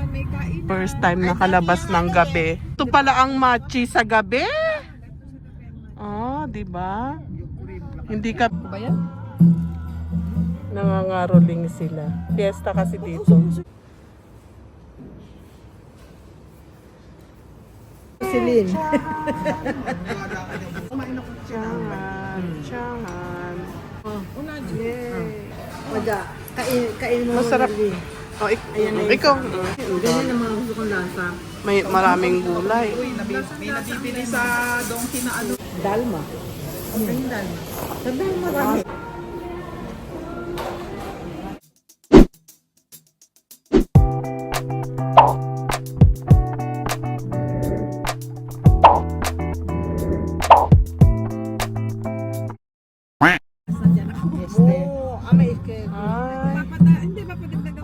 may kainan. First time nakalabas ng gabi. Ito pala ang matchi sa gabi. Oh, di ba? Hindi ka ba yan? Nangangaroling sila. Fiesta kasi dito. Silin. Tiyangan. Tiyangan. Wada. Kain mo. Masarap. Oh, ikaw. Ganyan ang mga gusto kong lasa. May maraming gulay. May nabibili sa donkey na ano. Dalma. Ang dalma. Sa dalma marami.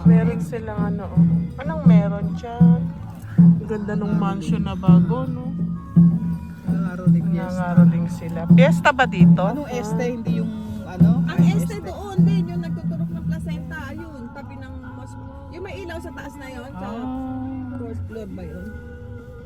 Meron silang ano, oh. Anong meron dyan? Ang ganda ng mansion na bago, no? Nangangaroling sila. Fiesta ba dito? Anong este? Hindi yung ano? Ang este doon din, yung nagtuturok ng placenta, ayun, tabi ng yung may ilaw sa taas na yun, sa fourth floor ba yun?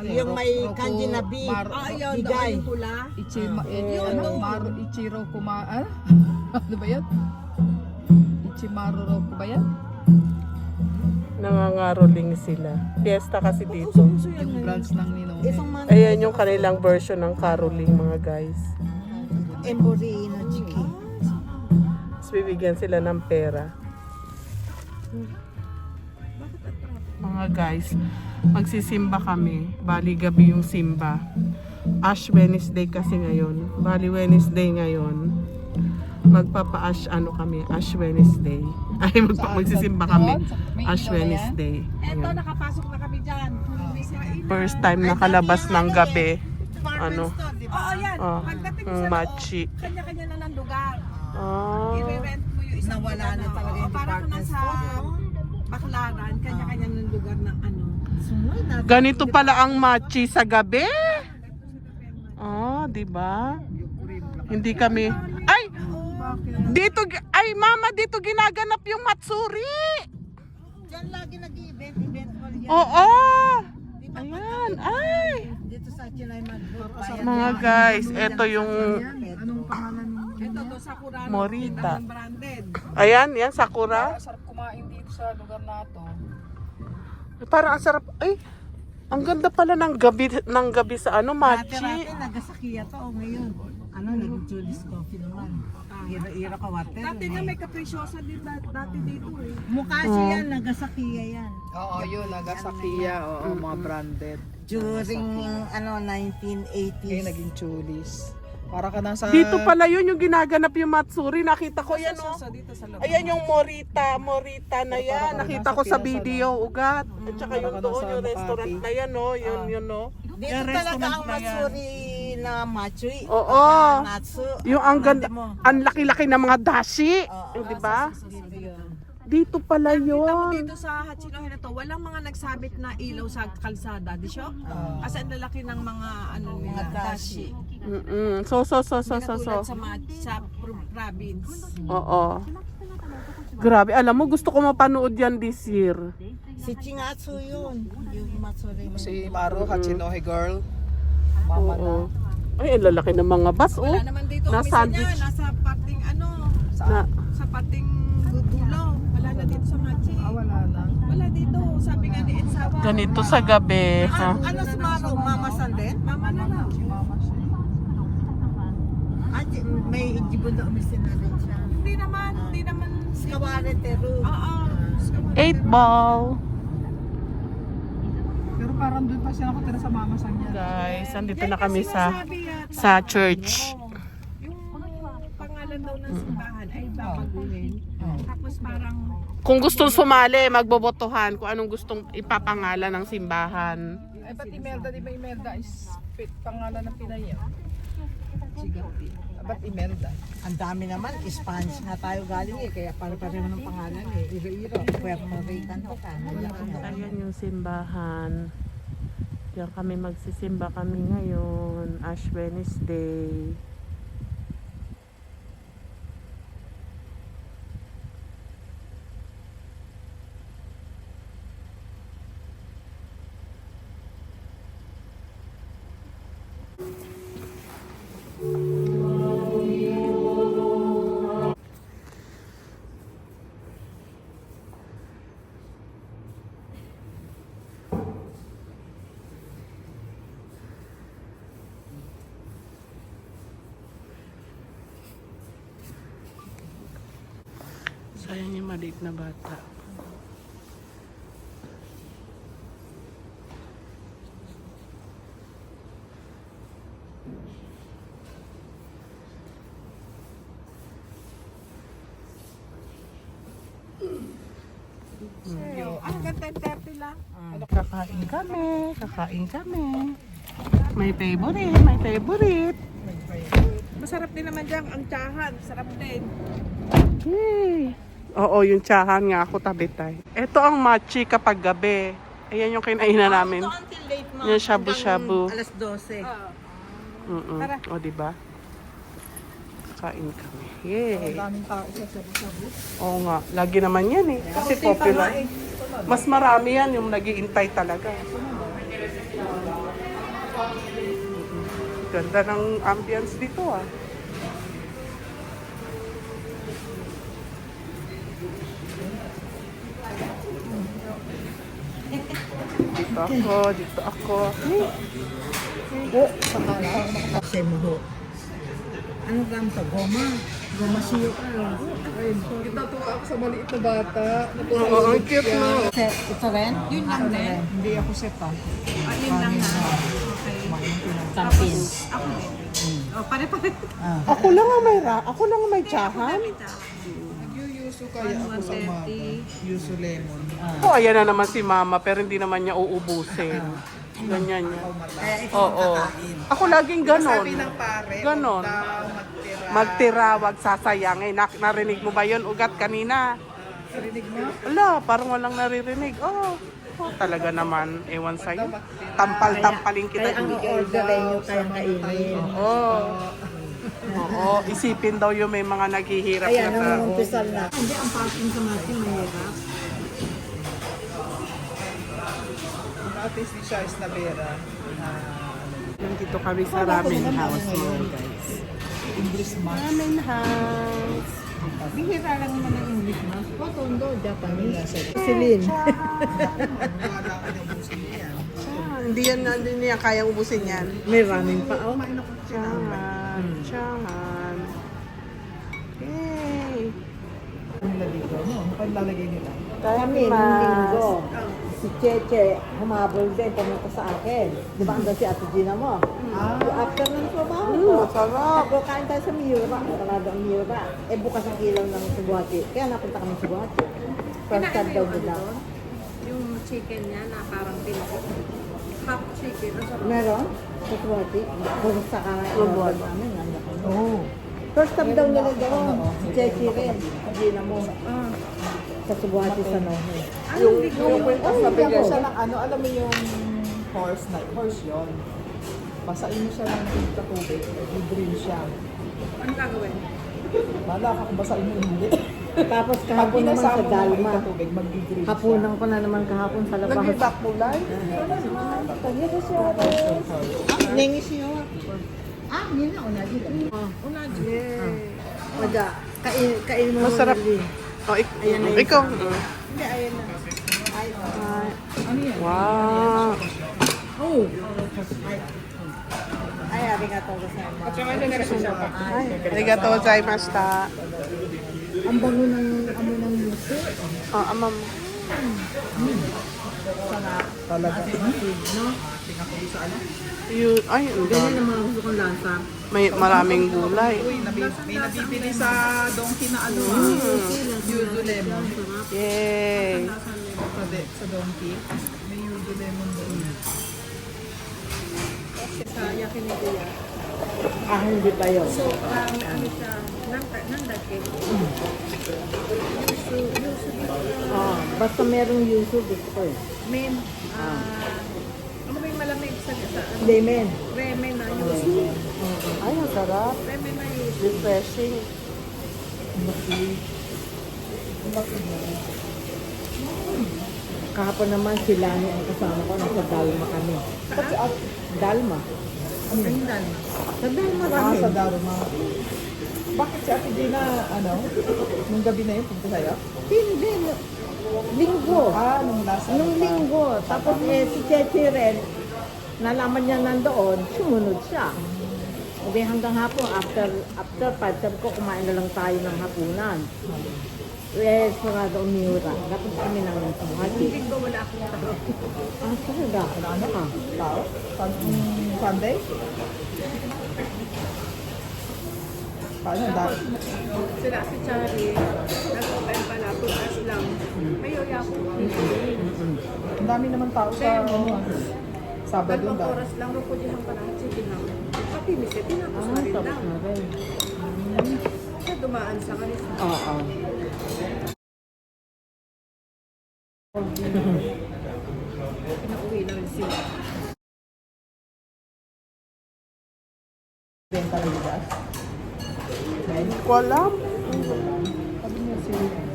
Yung may kanji na B. Ayun, doon yung pula. Ichiro kuma... Ano ba yan? Ichimaru Roku ba yan? Nangangaroling sila. Fiesta kasi dito. Yung branch ng Ninong. Ayan yung kanilang version ng caroling, mga guys. Embori no chiki. Tapos bibigyan sila ng pera. Mga guys, magsisimba kami. Bali gabi yung simba. Ash Wednesday kasi ngayon. Bali Wednesday ngayon. Magpapa-ash ano kami, Ash Wednesday. Ay, magsisimba kami. Ash Wednesday. Eto, nakapasok na kami dyan. First time nakalabas ng gabi. Ano? Oo, yan. Oh, Pagdating mo sa matchi. loob, kanya-kanya na ng lugar. Ah. I-rent mo yung isang Nawala lugar na talaga yung para kung department nasa Baklaran, kanya-kanya ng lugar ng ano. Ganito pala ang matchi sa gabi. Oh, di ba? Hindi kami. Ay! Dito ay mama, dito ginaganap yung Matsuri. Diyan lagi nag-event hall yan. Oo. Ayan, ay. Dito sa Chilay Magbo. Mga guys, ito yung Anong pangalan mo? Ito to Sakura. Morita. Branded. Ayan, yan Sakura. Sarap kumain dito sa lugar na to. Parang ang sarap. Ay, ang ganda pala ng gabi sa ano, matchi. Dati nagasakiya to ngayon. Ano, nag-Julius Coffee naman. Hira-hira ka water. Dati nga may kapresyosa din dati dito eh. Mukha siya, nagasakiya yan. Oo, yun. Nagasakiya. Oo, mga branded. During ano, Kaya 1980s. naging chulis. Para ka nasa... Dito pala yun yung ginaganap yung Matsuri. Nakita ko yan, oh. Dito sa loob. Ayan yung Morita na yan. Nakita ko sa video, ugat. At saka yung doon, yung restaurant na yan, no? Yun, no? Dito Yung talaga restaurant ang na yan. matsuri na matsuri. Oo. Natsu. Yung ang ganda, ang laki-laki ng mga dashi. Di ba? Dito yun. Dito pala Kita mo yun. dito sa Hachinohe na to, walang mga nagsabit na ilaw sa kalsada, di siya? Kasi ang lalaki ng mga ano mga dashi. So. Tulad sa province. Oo. Grabe, alam mo, gusto ko mapanood yan this year. Si Chingatsu yun. Yung matsuri mo. Si Maru Hachinohe girl. Mama na. Oo. Ay, ang lalaki ng mga bus, oh. Wala naman dito Na ang sandwich. niya, nasa pating ano, Na, sa pating dulo. Wala na dito sa Machi. Wala na. Wala dito. Sabi nga ni Ensawa. ganito sa gabi, ha? Ano si Maro? Mama Sanden? Mama na lang. May ijibundo umisin na rin siya. Hindi naman. Skaware Teru. Oo. 8 ball. Pero parang doon pa siya nakatira sa mama sa niya. Guys, andito na kami sa church. Yung pangalan daw ng simbahan ay babaguhin. Tapos parang Kung gustong sumali, magbobotohan kung anong gustong ipapangalan ng simbahan. Ay, ba't Imelda? Di ba Imelda is pangalan ng Pinay? Ba't Imelda? ang dami naman, Spanish nga tayo galing eh, kaya pare-pareho ng pangalan eh. Iro-iro, Puerto Rican to ka. Ayan yung simbahan. Diyan kami magsisimba kami ngayon, Ash Wednesday. Ayan yung maliit na bata. Ang ganda 30 lang. Kakain kami, kakain kami. May favorite. Masarap din naman dyan ang tsahan. Sarap din. Yay! Oo, yung tsahan nga ako tabi tayo. Ito ang machi kapag gabi. Ayan yung kinainan namin. Ito until late mo. Yung shabu-shabu. Alas 12. O, diba? Kakain kami. Yay! Daming tao sa sabu-sabu. Oo nga, lagi naman yan eh. Kasi popular. Mas marami yan yung nag-iintay talaga. Ganda ng ambience dito ah. Dito ako. Kasi mo. Ano gram to? Goma. Goma siyo ka. Natuwa ako sa maliit na bata. Oo, ang cute no. Ito rin? Yun lang din. Hindi ako set ah. Yun lang na. Okay. Tapos, ako din. Oh, pare-pare. Ako lang ang may tsahan. Nag-yuso kaya ako sa umaga. Yuso lemon. Oh, ayan na naman si mama pero hindi naman niya uubusin. Ganyan niya. Oo. Ako laging ganon. Sabi ng pare, Ganon. Magtira, wag sasayangin. Narinig mo ba yun, ugat kanina? Narinig mo? Ala, parang walang naririnig. Talaga naman. Ewan sa'yo. Tampal-tampalin kita. orderin nyo kayang kainin. Oo, isipin daw yung may mga naghihirap na tao. na. Hindi, ang parking sa Mati mahirap. At least di siya is nabera. Nandito kami sa ramen house mga guys. English mask. Ramen house. Bihira lang naman ang English mas. Tondo, Japanese. Celine. Wala ka niyang busin niya. Hindi niya kayang ubusin yan. May ramen pa. Oh. Tiyan. Yay! Ano nila dito? Ano panlalagay nila? Kami, nung linggo, si Cheche humabol din, pumunta sa akin. Di ba andun si Ate Gina mo? After ng trabaho ko, Masarap. ako kain tayo sa Miura, sarado ang Miura. Bukas ang ilaw ng Subuati. Kaya napunta kami sa Subuati. First time daw nila. Yung chicken niya na parang pinakot. Half chicken. Meron? Sa Subuati. Pumunta sa Subuati namin. Oo. First time daw nila doon. Si Cheche rin. Gina mo. Sa Subuati sa Nohe. Yung Bigyan siya ng ano, alam mo yung horse yun. Basain mo siya ng tubig, i-drill siya. Ano gagawin? Bala ka kung basain mo hindi. Tapos Pag kahapon naman sa pinasama mo Dalma. yung tubig, mag-drill siya. Hapunan ko na naman kahapon sa labas. Nag-back mo live? Nengi siya. Nina, unaji. Unaji. Wada. Kain mo. Masarap. Ikaw. Hindi, ayan na. Ano yan? Wow. Ay, arigatou gozaimasu. At saka siya pa. Arigatou gozaimashita. Ang bango ng amo ng yuso. Amam. Talaga. No? Ay, ang Ganyan dami. ang mga gusto kong lasa. May maraming gulay. Uy, may nabibili sa donkey na ano yuzu lemon. Yay. Sa donkey. May yuzu lemon doon. Sa yakiniku Hindi pa yun. So, ano siya, nandake. Basta merong yuso, gusto ko eh. Men, ano ba yung malamig sa Lemon. remen na yuzu? Ay, ang sarap. Remen na yuzu. Refreshing. Kahapon naman sila ang kasama ko. Nasa Dalma kami. Dalma. Ang dami. Sa Dalma Sa kami. Dharma. Bakit si Ate Gina, nung gabi na yun, punta sa'yo? Hindi. Linggo. Nung last Nung linggo. Tapos si Cheche rin, nalaman niya nandoon, sumunod siya. Hindi hanggang hapon, after 5, sabi ko, kumain na lang tayo ng hapunan. Eh, sarado umiura. Dapat kami lang ng sumati. Hindi ko wala akong tao. Ah, talaga? Ano ka? Tao? Sunday? Paano? Sila si Charlie, nag-open pala, tutas lang. May yoya ko. Ang dami naman tao sa Sabado Dalawang daw. oras lang, rupudihan pa lang, chicken lang. Pati mise, tinapos na rin Tapos lang. na rin. Siya dumaan sa kanila. Oo. Pinauwi na rin sila. Benta ng bigas. Hindi ko alam. Sabi niya si...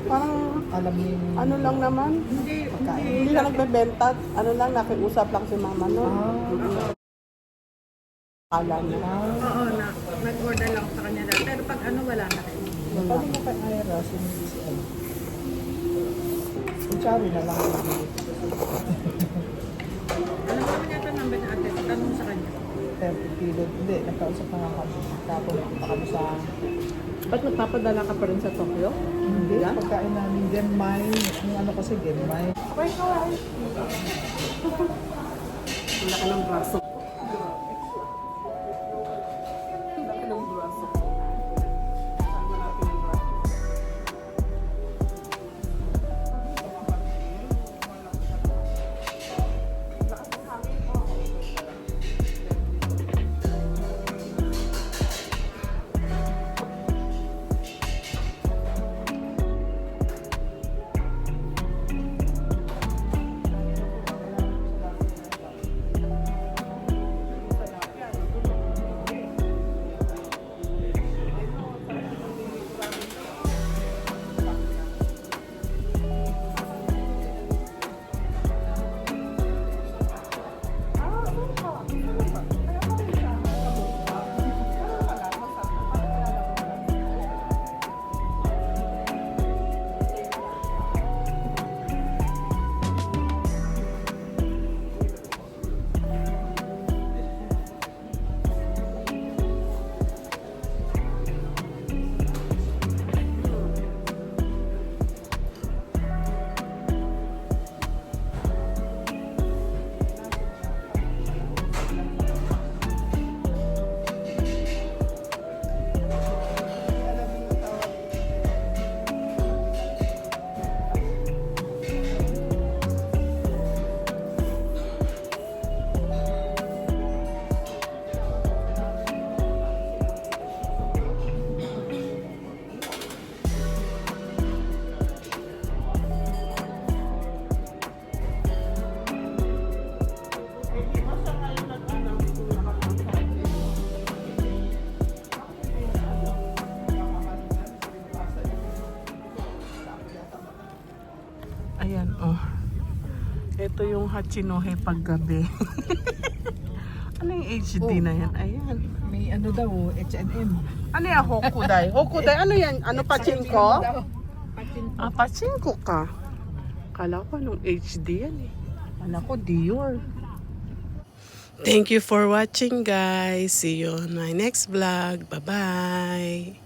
Parang Alam niya yung... ano lang naman. Hindi na nagbebenta. Ano lang, nakiusap lang si mama no. Kala na. Oo, nag-order lang sa kanya lang. Pero pag ano, wala na rin. Sabi mo kay Ira, sinili si ano. Si Chari na lang. Alam mo naman yata number na ate, tanong sa kanya. 30 kilo. Hindi, nagkausap na nga kami. Tapos nagpunta kami sa... Ba't nagpapadala ka pa rin sa Tokyo? Hindi, pagkain namin Genmai. Yung ano kasi Genmai. Wala ka ng braso. Wala ka ng braso. Ayan, oh. Ito yung Hachinohe paggabi. Ano yung HD na yan? Ayan. May ano daw, H&M. Ano yan, Hokuday? Hokuday, ano yan? Ano, pachinko? Ah, pachinko ka. Kala ko anong HD yan eh. Kala ko Dior. Thank you for watching, guys. See you on my next vlog. Bye-bye.